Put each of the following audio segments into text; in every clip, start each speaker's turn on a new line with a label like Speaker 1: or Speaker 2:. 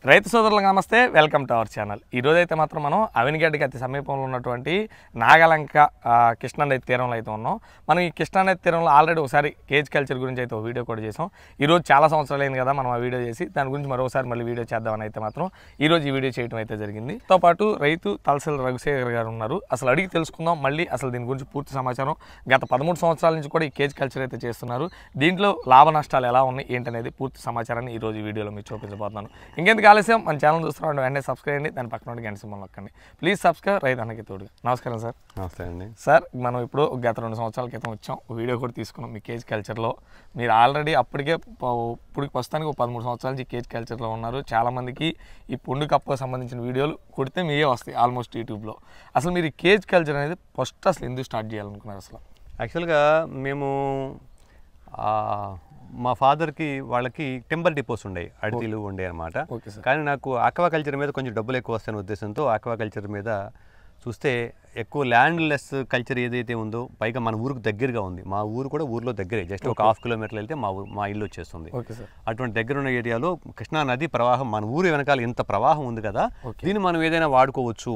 Speaker 1: రైతు సోదరులకు నమస్తే, వెల్కమ్ టు అవర్ ఛానల్. ఈరోజు అయితే మాత్రం మనం అవినిగడ్డకి అతి సమీపంలో ఉన్నటువంటి నాగలంక కృష్ణానది తీరంలో అయితే ఉన్నాం. మనం ఈ కృష్ణానది తీరంలో ఆల్రెడీ ఒకసారి కేజ్ కల్చర్ గురించి అయితే ఒక వీడియో కూడా చేసాం. ఈరోజు చాలా సంవత్సరాలు అయింది కదా మనం ఆ వీడియో చేసి, దాని గురించి మరోసారి మళ్ళీ వీడియో చేద్దామని అయితే మాత్రం ఈరోజు ఈ వీడియో చేయడం అయితే జరిగింది. తో పాటు రైతు తలసల రఘుశేఖర్ గారు ఉన్నారు. అసలు అడిగి తెలుసుకుందాం మళ్ళీ అసలు దీని గురించి పూర్తి సమాచారం. గత 13 సంవత్సరాల నుంచి కూడా ఈ కేజ్ కల్చర్ అయితే చేస్తున్నారు. దీంట్లో లాభ నష్టాలు ఎలా ఉన్నాయి ఏంటనేది పూర్తి సమాచారాన్ని ఈరోజు ఈ వీడియోలో మీకు చూపించబోతున్నాను. ఇంకెందుకు ఆలస్యం, మన ఛానల్ చూస్తున్నాడు వెంటనే సబ్స్క్రైబ్ చేయండి, దాని పక్కన గంట సింబల్ నొక్కండి. Please subscribe. రైతు అన్నకి తోడు. నమస్కారం సార్.
Speaker 2: నమస్తే అండి.
Speaker 1: సార్, మనం ఇప్పుడు గత 2 సంవత్సరాల క్రితం వచ్చాం, వీడియో కూడా తీసుకున్నాం మీ కేజ్ కల్చర్లో. మీరు ఆల్రెడీ అప్పటికే ఇప్పుడు ప్రస్తుతానికి 13 సంవత్సరాల నుంచి కేజ్ కల్చర్లో ఉన్నారు. చాలామందికి ఈ పుండు కప్పకు సంబంధించిన వీడియోలు కొడితే మీరే వస్తాయి ఆల్మోస్ట్ యూట్యూబ్లో. అసలు మీరు ఈ కేజ్ కల్చర్ అనేది ఫస్ట్ అసలు ఎందుకు స్టార్ట్ చేయాలనుకున్నారు? అసలు
Speaker 2: యాక్చువల్గా మేము మా ఫాదర్కి వాళ్ళకి టెంపర్ డిపోస్ ఉండేవి, అడితీలు ఉండే అనమాట. కానీ నాకు ఆక్వాకల్చర్ మీద కొంచెం డబ్బులు ఎక్కువ వస్తాయనే ఉద్దేశంతో ఆక్వాకల్చర్ మీద చూస్తే ఎక్కువ ల్యాండ్ లెస్ కల్చర్ ఏదైతే ఉందో, పైగా మన ఊరికి దగ్గరగా ఉంది. మా ఊరు కూడా ఊర్లో దగ్గరే, జస్ట్ ఒక 1/2 కిలోమీటర్లు వెళ్తే మా ఇల్లు వచ్చేస్తుంది. అటువంటి దగ్గర ఉన్న ఏరియాలో కృష్ణా నది ప్రవాహం, మన ఊరు వెనకాల ఇంత ప్రవాహం ఉంది కదా, దీన్ని మనం ఏదైనా వాడుకోవచ్చు,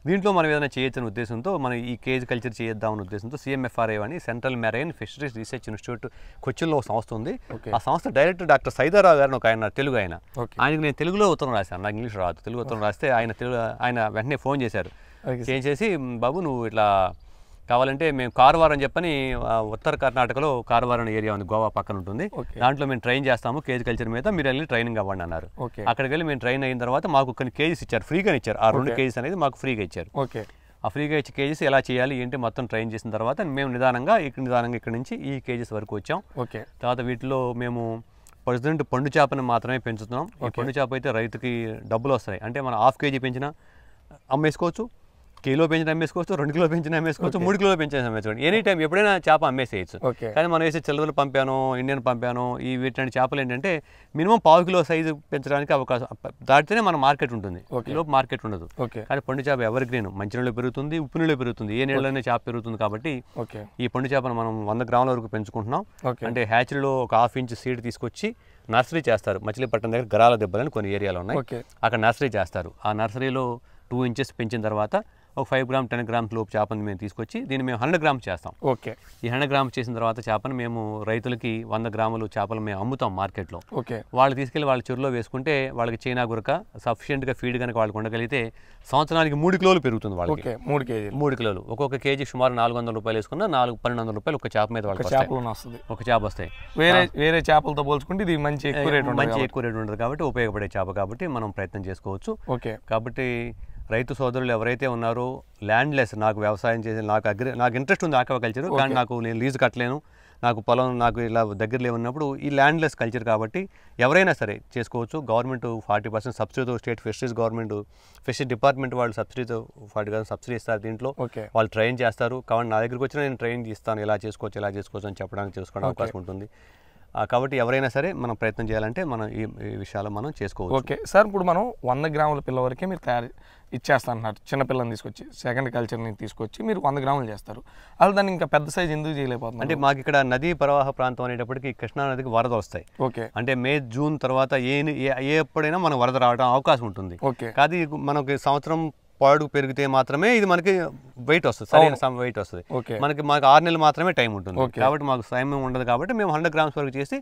Speaker 2: దీంట్లో మనం ఏదైనా చేయొచ్చనే ఉద్దేశంతో మనం ఈ కేజ్ కల్చర్ చేద్దామనే ఉద్దేశంతో CMFRI అని central marine fisheries research institute కొచ్చిన్లో ఒక సంస్థ ఉంది. ఆ సంస్థ డైరెక్టర్ డాక్టర్ సైదారావు గారిని ఒక ఆయన తెలుగు ఆయనకి నేను తెలుగులో ఉత్తరం రాశాను, నాకు ఇంగ్లీష్ రాదు. తెలుగు ఉత్తరం రాస్తే ఆయన వెంటనే ఫోన్ చేశారు. చేసి బాబు నువ్వు ఇట్లా కావాలంటే మేము కారవారం అని చెప్పని ఉత్తర కర్ణాటకలో కారవారం ఏరియా ఉంది, గోవా పక్కన ఉంటుంది. దాంట్లో మేము ట్రైన్ చేస్తాము కేజ్ కల్చర్ మీద, మీరు వెళ్ళి ట్రైనింగ్ అవ్వండి అన్నారు. అక్కడికి వెళ్ళి మేము ట్రైన్ అయిన తర్వాత మాకు కొన్ని కేజీస్ ఇచ్చారు, ఫ్రీగా ఇచ్చారు. ఆ 2 కేజీస్ అనేది మాకు ఫ్రీగా ఇచ్చారు. ఆ ఫ్రీగా ఇచ్చే కేజీస్ ఎలా చేయాలి ఏంటి మొత్తం ట్రైన్ చేసిన తర్వాత మేము నిదానంగా ఇక్కడ నుంచి ఈ కేజీస్ వరకు వచ్చాం. తర్వాత వీటిలో మేము ప్రజెంట్ పండు చేపను మాత్రమే పెంచుతున్నాం. ఈ పండు చేప అయితే రైతుకి డబ్బులు వస్తాయి. అంటే మనం 1/2 కేజీ పెంచినా అమ్మేసుకోవచ్చు, కిలో పెంచిన అమ్మేసుకోవచ్చు, 2 కిలో పెంచిన అమ్మేసుకోవచ్చు, 3 కిలో పెంచిన అమ్మేసుకోవచ్చు. ఎనీ టైం ఎప్పుడైనా చేప అమ్మేసేయచ్చు. కానీ మనం వేసే చిల్లరలు పంపాను, ఇండియన్ పంపాను, ఈ వీటి చేపలు ఏంటంటే మినిమం 1/2 కిలో సైజు పెంచడానికి అవకాశం దాటితేనే మన మార్కెట్ ఉంటుంది, కిలో మార్కెట్ ఉండదు. కానీ పండు చేప ఎవరి గ్రీన్, మంచినీళ్ళు పెరుగుతుంది, ఉప్పు నీళ్ళు పెరుగుతుంది, ఏ నీళ్ళనే చేప పెరుగుతుంది. కాబట్టి ఈ పండు చేపను మనం 100 గ్రాముల వరకు పెంచుకుంటున్నాం. అంటే హ్యాచరీలో ఒక 1/2 ఇంచ్ సీడ్ తీసుకొచ్చి నర్సరీ చేస్తారు. మచిలీపట్నం దగ్గర గరాల దెబ్బలని కొన్ని ఏరియాలు ఉన్నాయి, అక్కడ నర్సరీ చేస్తారు. ఆ నర్సరీలో 2 ఇంచెస్ పెంచిన తర్వాత ఒక 5 గ్రామ్ 10 గ్రామ్స్ లోపు చేపను మేము తీసుకొచ్చి దీన్ని మేము 100 గ్రామ్స్ చేస్తాం. ఈ 100 గ్రామ్స్ చేసిన తర్వాత చేపను మేము రైతులకి 100 గ్రాములు చేపలు మేము అమ్ముతాం మార్కెట్లో. వాళ్ళు తీసుకెళ్ళి వాళ్ళ చెరువులో వేసుకుంటే వాళ్ళకి చైనా గురక సఫిషియెంట్గా ఫీడ్ కనుక వాళ్ళకి ఉండగలిగితే సంవత్సరానికి 3 కిలోలు పెరుగుతుంది వాళ్ళకి. 3 కిలోలు ఒక్కొక్క కేజీ సుమారు 400 రూపాయలు వేసుకున్నా 1200 రూపాయలు ఒక చేప మీద వాళ్ళకి ఒక చేప వస్తాయి.
Speaker 1: వేరే చేపలతో పోల్చుకుంటే ఇది మంచి ఎక్కువ రేట్
Speaker 2: ఉండదు కాబట్టి ఉపయోగపడే చేప కాబట్టి మనం ప్రయత్నం చేసుకోవచ్చు. కాబట్టి రైతు సోదరులు ఎవరైతే ఉన్నారో ల్యాండ్ లెస్, నాకు వ్యవసాయం చేసి నాకు ఇంట్రెస్ట్ ఉంది ఆక్వాకల్చర్, కానీ నేను లీజు కట్టలేను, నాకు పొలం నాకు ఇలా దగ్గరలో ఉన్నప్పుడు ఈ ల్యాండ్ లెస్ కల్చర్ కాబట్టి ఎవరైనా సరే చేసుకోవచ్చు. గవర్నమెంట్ 40% సబ్సిడీతో, state fisheries government fishery department వాళ్ళు సబ్సిడీతో 40% సబ్సిడీ ఇస్తారు. దీంట్లో వాళ్ళు ట్రైన్ చేస్తారు. కాబట్టి నా దగ్గరికి వచ్చినా నేను ట్రైన్ ఇస్తాను, ఎలా చేసుకోవచ్చు అని చెప్పడానికి చేసుకోవడం అవకాశం ఉంటుంది. కాబట్టి ఎవరైనా సరే మనం ప్రయత్నం చేయాలంటే మనం ఈ విషయాలు మనం చేసుకోవచ్చు.
Speaker 1: ఓకే సార్, ఇప్పుడు మనం 100 గ్రాముల పిల్ల వరకే మీరు ఇచ్చేస్తా అంటున్నారు. చిన్నపిల్లని తీసుకొచ్చి సెకండ్ కల్చర్ని తీసుకొచ్చి మీరు 100 గ్రాములు చేస్తారు. అసలు దాన్ని ఇంకా పెద్ద సైజ్ ఎందుకు చేయలేకపోతుంది?
Speaker 2: అంటే మాకు ఇక్కడ నదీ ప్రవాహ ప్రాంతం అనేటప్పటికి కృష్ణా నదికి వరద వస్తాయి. అంటే మే జూన్ తర్వాత ఎప్పుడైనా మనం వరద రావడం అవకాశం ఉంటుంది. కాదు మనకి సంవత్సరం పాడు పెరిగితే మాత్రమే ఇది మనకి వెయిట్ వస్తుంది, సరైన వెయిట్ వస్తుంది. మాకు 6 నెలలు మాత్రమే టైం ఉంటుంది. కాబట్టి మాకు సమయం ఉండదు. కాబట్టి మేము 100 గ్రామ్స్ వరకు చేసి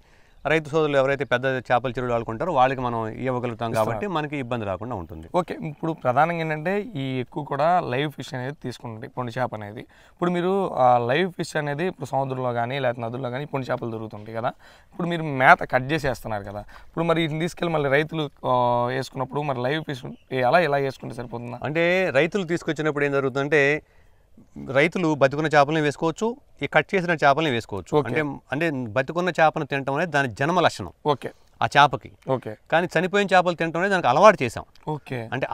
Speaker 2: రైతు సోదరులు ఎవరైతే పెద్ద చేపల చెరువులు వాడుకుంటారో వాళ్ళకి మనం ఇవ్వగలుగుతాం కాబట్టి మనకి ఇబ్బంది రాకుండా ఉంటుంది.
Speaker 1: ఇప్పుడు ప్రధానంగా ఏంటంటే ఈ ఎక్కువ కూడా లైవ్ ఫిష్ అనేది తీసుకుంటుంది పొండి చేప అనేది. ఇప్పుడు మీరు లైవ్ ఫిష్ అనేది ఇప్పుడు సముద్రంలో కానీ లేకపోతే నదుల్లో కానీ పొండి చేపలు దొరుకుతుంటాయి కదా, ఇప్పుడు మీరు మేత కట్ చేసేస్తున్నారు కదా, ఇప్పుడు మరి ఇది తీసుకెళ్ళి మళ్ళీ రైతులు వేసుకున్నప్పుడు మరి లైవ్ ఫిష్ ఇలా వేసుకుంటే సరిపోతుందా?
Speaker 2: అంటే రైతులు తీసుకొచ్చినప్పుడు ఏం జరుగుతుందంటే రైతులు బతుకున్న చేపలను వేసుకోవచ్చు, ఈ కట్ చేసిన చేపలను వేసుకోవచ్చు. అంటే బతుకున్న చేపను తినడం అనేది దాని జన్మ లక్షణం ఆ చేపకి. కానీ చనిపోయిన చేపలు తినడం అనేది దానికి అలవాటు చేసాం. అంటే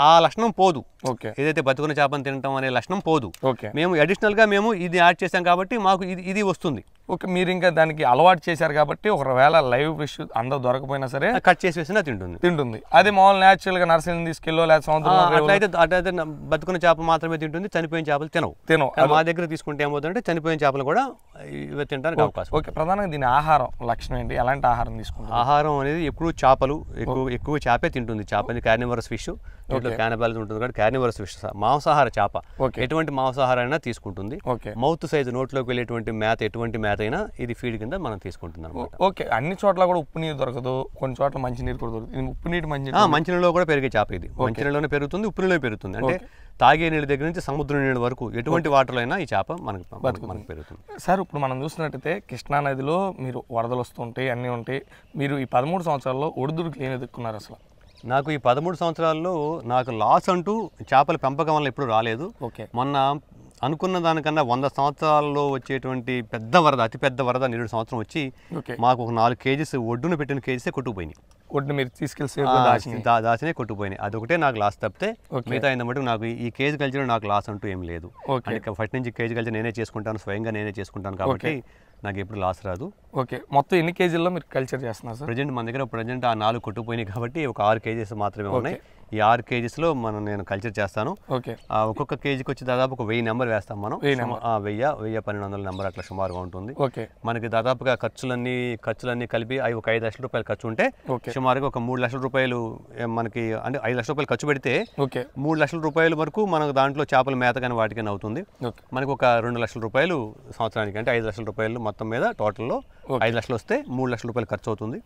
Speaker 2: ఆ లక్షణం పోదు.
Speaker 1: ఓకే
Speaker 2: ఏదైతే బతుకున్న చేపను తినటం అనే లక్షణం పోదు.
Speaker 1: ఓకే
Speaker 2: మేము అడిషనల్గా మేము ఇది యాడ్ చేసాం కాబట్టి మాకు ఇది వస్తుంది.
Speaker 1: ఓకే మీరు ఇంకా దానికి అలవాటు చేశారు కాబట్టి ఒకవేళ లైవ్ ఫిష్ అందరూ దొరకపోయినా సరే
Speaker 2: కట్ చేసి వేసినా తింటుంది.
Speaker 1: అది మామూలు న్యాచురల్గా నర్సరీ తీసుకెళ్ళో లేదా సముద్రం
Speaker 2: అట్లయితే బతుకున్న చేప మాత్రమే తింటుంది, చనిపోయిన చేపలు తినవు. మా దగ్గర తీసుకుంటే ఏమవుతుందంటే చనిపోయిన చేపలు కూడా ఇవి తినడానికి అవకాశం.
Speaker 1: ఓకే ప్రధానంగా దీని ఆహారం లక్షణం ఏంటి, ఎలాంటి ఆహారం తీసుకుంటారు?
Speaker 2: ఆహారం అనేది ఎప్పుడు చేపలు ఎక్కువ చేపే తింటుంది. చేప అనేది కార్నివరస్ ఫిష్, దీంట్లో క్యానిబాలిజం ఉంటుంది కాబట్టి కార్నివరస్ ఫిష్ మాంసాహార చేప. ఎటువంటి మాంసాహారం అయినా తీసుకుంటుంది. మౌత్ సైజు నోట్లోకి వెళ్ళేటువంటి మేత ఎటువంటి మేత అయినా ఇది ఫీడ్ కింద మనం తీసుకుంటుంది అనమాట.
Speaker 1: ఓకే అన్ని చోట్ల కూడా ఉప్పు నీరు దొరకదు, కొన్ని చోట్ల మంచినీరు కూడా దొరుకుతుంది. ఉప్పు నీటి
Speaker 2: మంచినీళ్ళలో కూడా పెరిగే చేప ఇది. మంచినీళ్ళలోనే పెరుగుతుంది, ఉప్పు నీళ్ళలో పెరుగుతుంది. అంటే తాగే నీళ్ళ దగ్గర నుంచి సముద్ర నీళ్ళ వరకు ఎటువంటి వాటర్లో అయినా ఈ చేప మనకు పెరుగుతుంది.
Speaker 1: సార్ ఇప్పుడు మనం చూసినట్టయితే కృష్ణా నదిలో మీరు వరదలు వస్తుంటాయి, అన్నీ ఉంటాయి. మీరు ఈ 13 సంవత్సరాల్లో ఒడిదుడుకులు ఏమి ఎదుర్కొన్నారు అసలు?
Speaker 2: నాకు ఈ 13 సంవత్సరాల్లో నాకు లాస్ అంటూ చేపల పెంపకం వల్ల ఎప్పుడు రాలేదు. మొన్న అనుకున్న దానికన్నా 100 సంవత్సరాల్లో వచ్చేటువంటి పెద్ద వరద, అతిపెద్ద వరద 7 సంవత్సరం వచ్చి మాకు ఒక 4 కేజీస్ ఒడ్డున పెట్టిన కేజీసే కొట్టుకుపోయినాయి.
Speaker 1: ఒడ్డు మీరు తీసుకెళ్ళి
Speaker 2: దాచినే కొట్టుకుపోయినాయి. అదొకటే నాకు లాస్ తప్పితే మిగతా అయిన మటుకు నాకు ఈ కేజీ కల్చర్ నాకు లాస్ అంటూ ఏం లేదు. ఫస్ట్ నుంచి కేజీ కల్చర్ నేనే చేసుకుంటాను, స్వయంగా నేనే చేసుకుంటాను కాబట్టి నాకు ఎప్పుడు లాస్ రాదు.
Speaker 1: ఓకే మొత్తం ఎన్ని కేజీల్లో మీరు కల్చర్ చేస్తున్నారు సార్?
Speaker 2: ప్రజెంట్ మన దగ్గర ప్రజెంట్ ఆ 4 కొట్టుకుపోయినాయి కాబట్టి ఒక 6 కేజీస్ మాత్రమే ఉన్నాయి. ఈ 6 కేజీస్లో నేను కల్చర్ చేస్తాను. ఒక్కొక్క కేజీకి వచ్చి దాదాపు ఒక 1000 నెంబర్ వేస్తాం మనం. 1000-1200 నెంబర్ అట్లా సుమారుగా ఉంటుంది. మనకి దాదాపుగా ఖర్చులన్నీ కలిపి అవి ఒక 5 లక్షల రూపాయలు ఖర్చు ఉంటే సుమారుగా ఒక 3 లక్షల రూపాయలు మనకి అంటే 5 లక్షల రూపాయలు ఖర్చు పెడితే 3 లక్షల రూపాయల వరకు మనకు దాంట్లో చేపల మేత కానీ వాటికైనా అవుతుంది. మనకు ఒక 2 లక్షల రూపాయలు సంవత్సరానికి అంటే 5 లక్షల రూపాయలు మొత్తం మీద టోటల్లో 5 లక్షలు వస్తే 3 లక్షల రూపాయలు ఖర్చు అవుతుంది.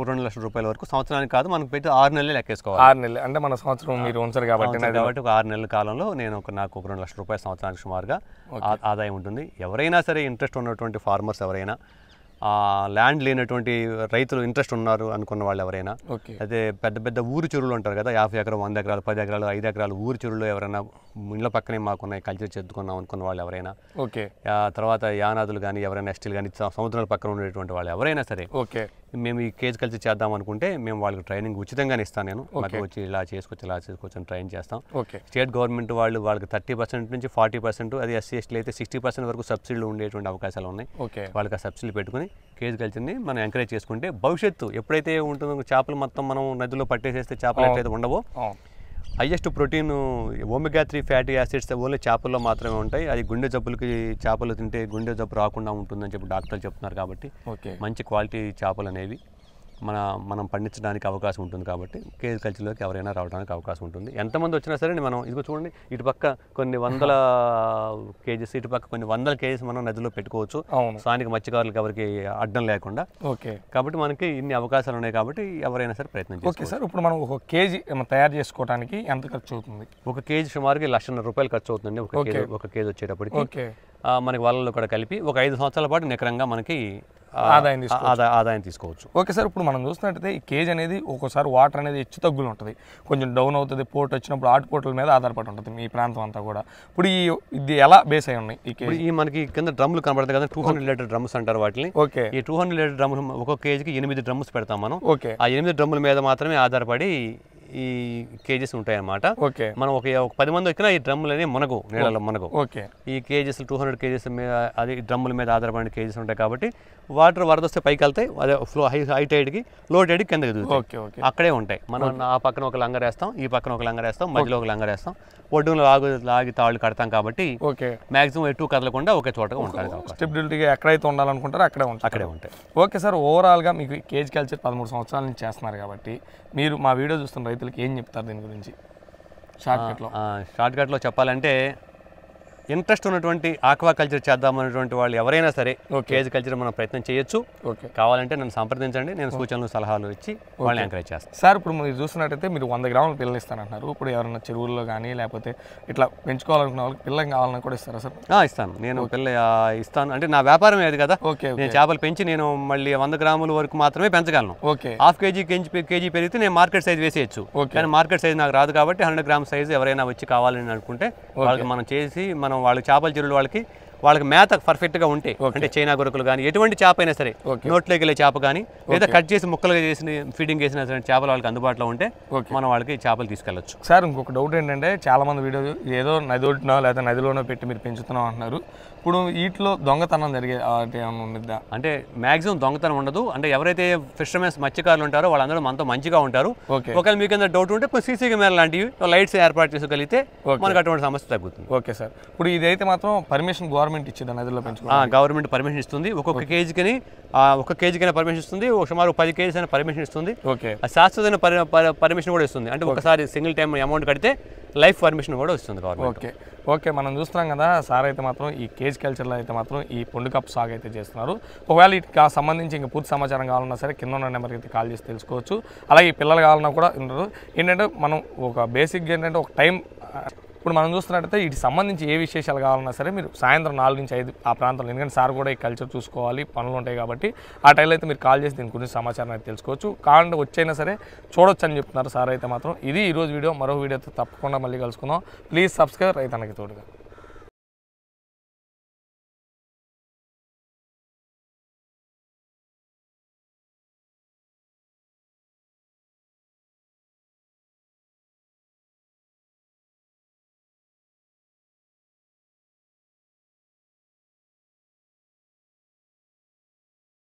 Speaker 2: 2 లక్షల రూపాయల వరకు సంవత్సరానికి కాదు మనకు పెట్టి 6 నెలలు లెక్కేసుకోవాలి.
Speaker 1: 6 నెలలు అంటే మన సంవత్సరం మీరు ఉంచారు కాబట్టి
Speaker 2: ఒక 6 నెలల కాలంలో నాకు ఒక 2 లక్షల రూపాయలు సంవత్సరానికి సుమారుగా ఆదాయం ఉంటుంది. ఎవరైనా సరే ఇంట్రెస్ట్ ఉన్నటువంటి ఫార్మర్స్ ఎవరైనా, ల్యాండ్ లేనటువంటి రైతులు ఇంట్రెస్ట్ ఉన్నారు అనుకున్న వాళ్ళు ఎవరైనా, అయితే పెద్ద పెద్ద ఊరు చెరువులు ఉంటారు కదా, 50 ఎకరాలు 100 ఎకరాలు 10 ఎకరాలు 5 ఎకరాలు ఊరు చెరువులో ఎవరైనా ఇండ్ల పక్కనే మాకున్నాయి కల్చర్ చేద్దుకున్నాం అనుకున్న వాళ్ళు ఎవరైనా, తర్వాత యానాదులు కానీ ఎవరైనా ఎస్టీలు కానీ సముద్రాల పక్కన ఉండేటువంటి వాళ్ళు ఎవరైనా సరే మేము ఈ కేజ్ కల్చర్ చేద్దాం అనుకుంటే మేము వాళ్ళకి ట్రైనింగ్ ఉచితంగానే ఇస్తాను. నేను మాకు వచ్చి ఇలా చేసుకోవచ్చు అని ట్రైన్ చేస్తాం. స్టేట్ గవర్నమెంట్ వాళ్ళకి 30% నుంచి 40%, అది ఎస్సీ ఎస్టీలు అయితే 60% వరకు సబ్సిడీలు ఉండేటువంటి అవకాశాలు ఉన్నాయి. వాళ్ళకి ఆ సబ్సిడీ పెట్టుకుని కేజ్ కల్చర్ని మనం ఎంకరేజ్ చేసుకుంటే భవిష్యత్తు ఎప్పుడైతే ఉంటుందో చేపలు మొత్తం మనం నదిలో పట్టేసేస్తే చేపలు ఎట్లయితే ఉండవో, highest protein omega 3 fatty acids only చేపల్లో మాత్రమే ఉంటాయి. అది గుండె జబ్బులకి చేపలు తింటే గుండె జబ్బు రాకుండా ఉంటుందని చెప్పి డాక్టర్లు చెప్తున్నారు. కాబట్టి మంచి క్వాలిటీ చేపలు అనేవి మనం పండించడానికి అవకాశం ఉంటుంది. కాబట్టి కేజ్ కల్చర్లోకి ఎవరైనా రావడానికి అవకాశం ఉంటుంది. ఎంతమంది వచ్చినా సరే మనం ఇదిగో చూడండి, ఇటుపక్క కొన్ని 100 కేజీస్, ఇటుపక్క కొన్ని 100 కేజీస్ మనం నదిలో పెట్టుకోవచ్చు స్థానిక మత్స్యకారులకు ఎవరికి అడ్డం లేకుండా. కాబట్టి మనకి ఇన్ని అవకాశాలు ఉన్నాయి కాబట్టి ఎవరైనా సరే ప్రయత్నం చేస్తారు.
Speaker 1: సార్ ఇప్పుడు మనం ఒక కేజీ తయారు చేసుకోవడానికి ఎంత ఖర్చు అవుతుంది?
Speaker 2: ఒక కేజీ సుమారుగా 1,50,000 రూపాయలు ఖర్చు అవుతుందండి. ఒక కేజీ వచ్చేటప్పటికి మనకి వాళ్ళలో కూడా కలిపి ఒక 5 సంవత్సరాల పాటు నికరంగా మనకి ఆదాయం తీసుకోవచ్చు.
Speaker 1: ఓకే సార్ ఇప్పుడు మనం చూసినట్టయితే ఈ కేజ్ అనేది ఒక్కోసారి వాటర్ అనేది హెచ్చు తగ్గులు ఉంటుంది, కొంచెం డౌన్ అవుతుంది. పోర్ట్ వచ్చినప్పుడు ఆటుపోట్ల మీద ఆధారపడి ఉంటుంది మీ ప్రాంతం అంతా కూడా. ఇప్పుడు ఇది ఎలా బేస్ అయి ఉన్నాయి?
Speaker 2: ఈ మనకి కింద డ్రమ్లు కనబడతాయి కదా, 200 లీటర్ డ్రమ్స్ అంటారు వాటిని. ఈ 200 లీటర్ డ్రమ్లు ఒక్కొక్క కేజీకి 8 డ్రమ్స్ పెడతాం మనం. ఆ 8 డ్రమ్ముల మీద మాత్రమే ఆధారపడి ఈ కేజెస్ ఉంటాయి అన్నమాట. మనం ఒక 10 మంది వచ్చినా ఈ డ్రమ్ములు అనేవి మునగవు, నీళ్ళలో మునగవు. ఈ కేజెస్ 200 కేజెస్ మీద అది డ్రమ్ముల మీద ఆధారపడిన కేజెస్ ఉంటాయి కాబట్టి వాటర్ వరద వస్తే పైకి వెళ్తాయి, అదే ఫ్లో హై టైడ్కి లో టైడ్కి కిందకి దిగుతాయి, అక్కడే ఉంటాయి. మనం ఆ పక్కన ఒక లంగర్ వేస్తాం, ఈ పక్కన ఒక లంగర్ వేస్తాం, మధ్యలో ఒక లంగర్ వేస్తాం. ఒడ్డును లాగి తాళ్ళు కడతాం కాబట్టి మాక్సిమం ఎటు కదలకుండా ఒకే చోటగా ఉంటాయి.
Speaker 1: స్టెబిలిటీగా ఎక్కడైతే ఉండాలనుకుంటారో అక్కడే ఉంటాయి. ఓకే సార్, ఓవరాల్గా మీకు కేజ్ కల్చర్ 13 సంవత్సరాల నుంచి చేస్తున్నారు కాబట్టి మీరు మా వీడియో చూస్తున్న రైతులకి ఏం చెప్తారు దీని గురించి
Speaker 2: షార్ట్కట్లో చెప్పాలంటే, ఇంట్రెస్ట్ ఉన్నటువంటి ఆక్వా కల్చర్ చేద్దామన్నటువంటి వాళ్ళు ఎవరైనా సరే కేజ్ కల్చర్ మనం ప్రయత్నం చేయొచ్చు. కావాలంటే నన్ను సంప్రదించండి, నేను సూచనలు సలహాలు ఇచ్చి వాళ్ళని ఎంకరేజ్ చేస్తాను.
Speaker 1: సార్ ఇప్పుడు మీరు చూసినట్టయితే మీరు 100 గ్రాముల పిల్లలు ఇస్తానంటున్నారు. ఇప్పుడు ఎవరైనా చెరువుల్లో కానీ లేకపోతే ఇట్లా పెంచుకోవాలనుకున్న వాళ్ళకి పిల్లలు కావాలన్నా కూడా ఇస్తారా సార్?
Speaker 2: ఇస్తాను, నేను పిల్ల ఇస్తాను. అంటే నా వ్యాపారం అది కదా, నేను చేపలు పెంచి నేను మళ్ళీ 100 గ్రాముల వరకు మాత్రమే పెంచగలను. హాఫ్ కేజీ పెరిగితే నేను మార్కెట్ సైజ్ వేసేయచ్చు, కానీ మార్కెట్ సైజ్ నాకు రాదు కాబట్టి 100 గ్రామ్ సైజు ఎవరైనా వచ్చి కావాలని అనుకుంటే వాళ్ళకి మనం చేసి వాళ్ళకి చేపల చెరువులు వాళ్ళకి వాళ్ళకి మేత పర్ఫెక్ట్గా ఉంటే అంటే చైనా గొరకలు కానీ ఎటువంటి చేప అయినా సరే నోట్లోకి వెళ్ళే చేప కానీ లేదా కట్ చేసి ముక్కలుగా చేసిన ఫీడింగ్ చేసిన చేపలు వాళ్ళకి అందుబాటులో ఉంటే మనం వాళ్ళకి చేపలు తీసుకెళ్ళచ్చు.
Speaker 1: సార్ ఇంకొక డౌట్ ఏంటంటే చాలా మంది వీడియో ఏదో నది ఒడ్డునో లేదా నదిలోనో పెట్టి మీరు పెంచుతున్నాం అంటున్నారు. ఇప్పుడు వీటిలో దొంగతనం జరిగే ఏమైనా ఉండిద్దా?
Speaker 2: అంటే మ్యాక్సిమం దొంగతనం ఉండదు. అంటే ఎవరైతే ఫిషర్మెన్స్ మత్స్యకారులు ఉంటారో వాళ్ళందరూ మనతో మంచిగా ఉంటారు. ఒకవేళ మీకు ఏదైనా డౌట్ ఉంటే కొంచెం సీసీ కెమెరా లాంటివి లైట్స్ ఏర్పాటు చేసుకోగలిగితే మనకు అటువంటి సమస్య తగ్గుతుంది.
Speaker 1: Okay sir. ఇప్పుడు ఇదైతే మాత్రం పర్మిషన్ గవర్నమెంట్ ఇచ్చింది నదిలో పెంచుకోవాలి?
Speaker 2: గవర్నమెంట్ పర్మిషన్ ఇస్తుంది. ఒక్కొక్క కేజీకైనా పర్మిషన్ ఇస్తుంది. సుమారు 10 కేజీస్ అయినా పర్మిషన్ ఇస్తుంది.
Speaker 1: ఓకే.
Speaker 2: శాశ్వతమైన పర్మిషన్ కూడా ఇస్తుంది. అంటే ఒకసారి సింగిల్ టైం అమౌంట్ కడితే లైఫ్ పర్మిషన్ కూడా వస్తుంది గవర్నమెంట్.
Speaker 1: Okay okay. మనం చూస్తున్నాం కదా సార్ అయితే మాత్రం ఈ కేజ్ కల్చర్లో అయితే మాత్రం ఈ పొండు కప్ సాగు అయితే చేస్తున్నారు. ఒకవేళ వీటికి సంబంధించి ఇంకా పూర్తి సమాచారం కావాలన్నా సరే కింద ఉన్న నెంబర్కి అయితే కాల్ చేసి తెలుసుకోవచ్చు. అలాగే ఈ పిల్లలు కావాలన్నా కూడా ఉండరు. ఏంటంటే మనం ఒక బేసిక్గా ఏంటంటే ఒక టైం ఇప్పుడు మనం చూస్తున్నట్టయితే వీటికి సంబంధించి ఏ విశేషాలు కావాలన్నా సరే మీరు సాయంత్రం 4 నుంచి 5 ఆ ప్రాంతంలో, ఎందుకంటే సార్ కూడా ఈ కల్చర్ చూసుకోవాలి, పనులు ఉంటాయి కాబట్టి ఆ టైంలో అయితే మీరు కాల్ చేసి దీని గురించి సమాచారం అయితే తెలుసుకోవచ్చు. కావాలంటే వచ్చైనా సరే చూడొచ్చు అని చెప్తున్నారు సార్ అయితే మాత్రం. ఇది ఈరోజు వీడియో. మరో వీడియోతో తప్పకుండా మళ్ళీ కలుసుకుందాం. ప్లీజ్ సబ్స్క్రైబ్ రైతన్నకి తోడుగా.